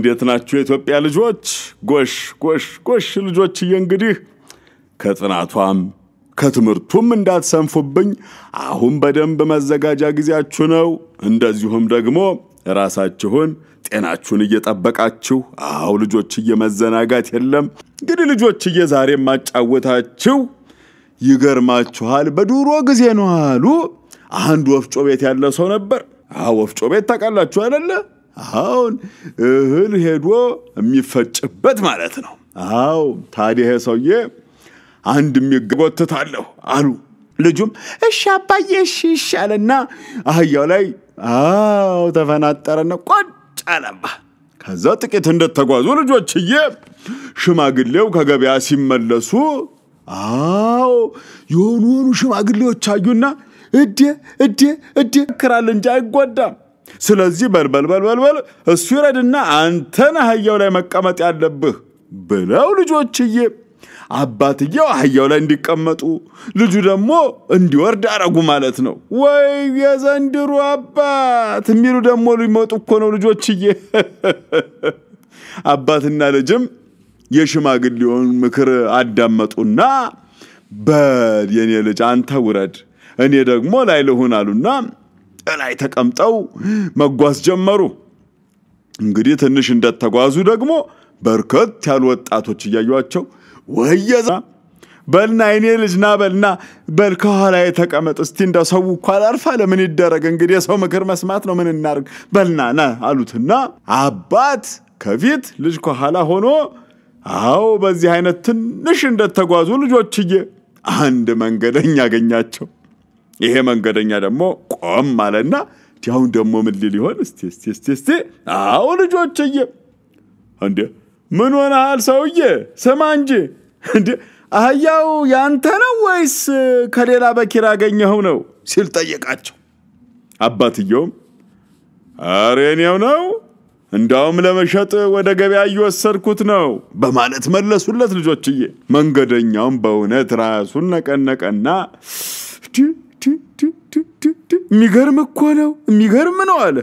እንዴት ናችሁ የኢትዮጵያ ልጆች ጎሽ ልጆች እንግዲህ ከጥናቷም ከትምርቱም እንዳትሰንፉብኝ አሁን በደንብ መዘጋጃ ጊዜያችሁ ነው እንደዚሁም ደግሞ ራሳችሁን ጤናችሁን እየጠበቃችሁ አው ልጆች እየመዘናጋት የለም እንግዲህ ልጆች ዛሬ ማጫወታችሁ ይገርማችኋል በዱሮ ጊዜ ነው አሉ አንድ ወፍጮ ቤት ያለ ሰው ነበር ወፍጮ ቤት ታውቃላችሁ አይደለ አሁን እህል ሄዶ የሚፈጭበት ማለት ነው አው ታዲያ ሰውዬ አንድ የሚጎትታለሁ አሉ ልጁም እሺ አባዬ እሺ ይሻለና አህያው ላይ ተፈናጠረና ቆጭ አለባ ከዛ ጥቂት እንደተጓዙ ልጆችዬ ሽማግሌው ከገበያ ሲመለሱ የሆኑ ሽማግሌዎች አዩና እዴ ክራል እንጂ አይጎዳም ስለዚህ በልበል እሱ ይረድና አንተን አህያው ላይ መቀመጥ ያለብህ ብለው ልጆችዬ አባትየው አህያው ላይ እንዲቀመጡ ልጁ ደግሞ እንዲወርድ አረጉ ማለት ነው ወይ የዘንድሮ አባት የሚሉ ደግሞ ሊመጡ እኮ ነው ልጆችዬ አባትና ልጅም የሽማግሌውን ምክር አዳመጡና በየኔ ልጅ አንተ ውረድ እኔ ደግሞ ላይ ልሆናሉና ላይ ተቀምጠው መጓዝ ጀመሩ እንግዲህ ትንሽ እንደተጓዙ ደግሞ በርከት ያሉ ወጣቶች ያዩአቸው ወየዛ በልና እኔ ልጅና በልከኋላ የተቀመጥ እስቲ እንደው እንኳን አርፋ ለምን ይደረግ እንግዲህ ሰው ምክር መስማት ነው ምን እናርግ በልናና አሉትና አባት ከፊት ልጅ ከኋላ ሆኖ በዚህ አይነት ትንሽ እንደተጓዙ ልጆችዬ አንድ መንገደኛ ያገኛቸው ይሄ መንገደኛ ደግሞ ቆም አለና ዲያውን ደግሞ ምን ሊሆን እስቲ ልጆችዬ እንዴ ምን ሆነሃል ሰውዬ ስማ እንጂ እንዴ አህያው ያንተ ነው ወይስ ከሌላ በኪራ ያገኘው ነው ሲል ጠየቃቸው አባትየውም አሬኔው ነው እንዳውም ለመሸጥ ወደ ገበያ እየወሰድኩት ነው በማለት መለሱለት ልጆችዬ መንገደኛውም በእውነት ራሱን ነቀነቀና የሚገርም እኮ ነው የሚገርም ነው አለ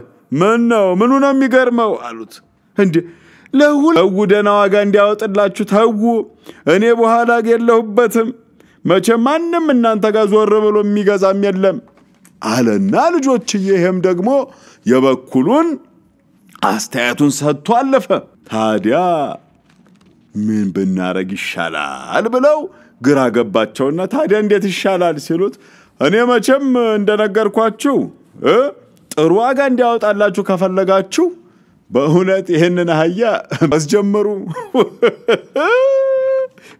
ምኑ ነው የሚገርመው አሉት እንዴ ለሁደና ዋጋ እንዲያወጥላችሁ ታው እኔ በኋላ ገለሁበትም መቼም ማንንም እናንተ ጋር ዞር ብሎ የሚገዛም የለም አለና ልጆችዬ ይሄም ደግሞ የበኩሉን አስተያየቱን ሰጥቶ አለፈ ታዲያ ምን ብናረግ ይሻላል ብለው ግራ ገባቸውና ታዲያ እንዴት ይሻላል ሲሉት እኔ መቼም እንደነገርኳችሁ ጥሩ ዋጋ እንዲያወጣላችሁ ከፈለጋችሁ በእውነት ይሄንን አህያ አስጀመሩ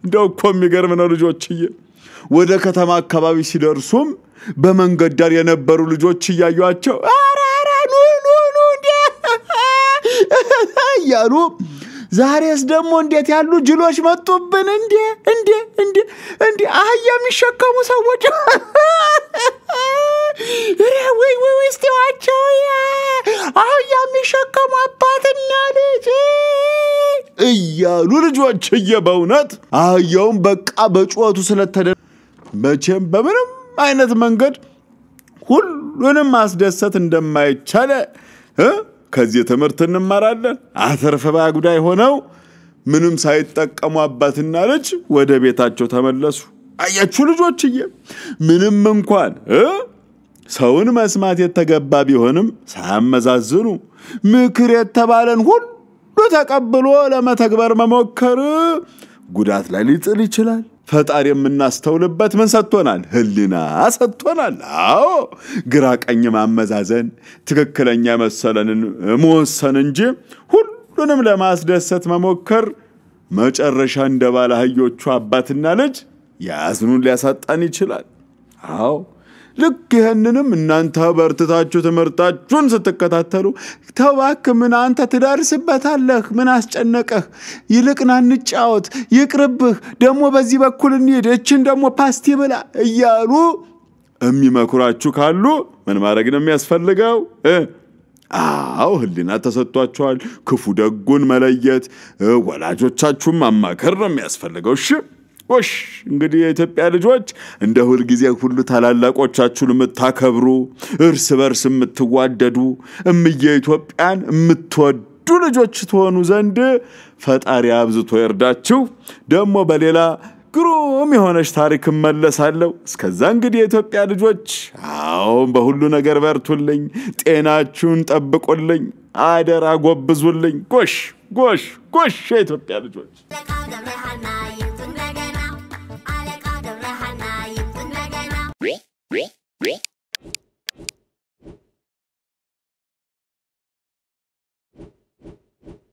እንደው እኮ የሚገርም ነው ልጆችዬ ወደ ከተማ አካባቢ ሲደርሱም በመንገድ ዳር የነበሩ ልጆች ያዩአቸው ኑ ያሉ ዛሬስ ደግሞ እንዴት ያሉ ጅሎች መጡብን እንዴ አህያ የሚሸከሙ ሰዎች ወይ እስቲዋቸው አህያ የሚሸከሙ አባትና ልጅ እያሉ ልጆች በእውነት አህያውን በቃ በጩኸቱ ስለተደ መቼም በምንም አይነት መንገድ ሁሉንም ማስደሰት እንደማይቻል ከዚህ ትምህርት እንማራለን አተርፈባ ጉዳይ ሆነው ምንም ሳይጠቀሙ አባትና ልጅ ወደ ቤታቸው ተመለሱ አያችሁ ልጆችዬ ምንም እንኳን ሰውን መስማት የተገባ ቢሆንም ሳያመዛዝኑ ምክር የተባለን ሁሉ ተቀብሎ ለመተግበር መሞከር ጉዳት ላይ ሊጥል ይችላል ፈጣሪ የምናስተውልበት ምን ሰጥቶናል ህሊና ሰጥቶናል ግራ ቀኝ ማመዛዘን ትክክለኛ መሰለንን መወሰን እንጂ ሁሉንም ለማስደሰት መሞከር መጨረሻ እንደባላህዮቹ አባትና ልጅ ያዝኑን ሊያሳጣን ይችላል ልክ ይሄንንም እናንተ በርትታችሁ ትምርታችሁን ስትከታተሉ ተባክ ምን አንተ ትዳርስበታለህ ምን አስጨነቀህ ይልቅና እንጫወት ይቅርብህ ደሞ በዚህ በኩል እንሂድ እቺን ደሞ ፓስቲ ብላ እያሉ የሚመክራችሁ ካሉ ምን ማድረግ ነው የሚያስፈልገው ህሊና ተሰጥቷችኋል ክፉ ደጉን መለየት ወላጆቻችሁን ማማከር ነው የሚያስፈልገው ወሽ እንግዲህ የኢትዮጵያ ልጆች እንደ ሁሉ ጊዜ ሁሉ ታላላቆቻችሁን የምታከብሩ እርስ በርስ የምትዋደዱ እምየ ኢትዮጵያን የምትወዱ ልጆች ትሆኑ ዘንድ ፈጣሪ አብዝቶ ይርዳችሁ። ደግሞ በሌላ ግሩም የሆነች ታሪክ መለሳለሁ። እስከዛ እንግዲህ የኢትዮጵያ ልጆች አሁን በሁሉ ነገር በርቱልኝ፣ ጤናችሁን ጠብቁልኝ፣ አደራ ጎብዙልኝ። ጎሽ ጎሽ ጎሽ የኢትዮጵያ ልጆች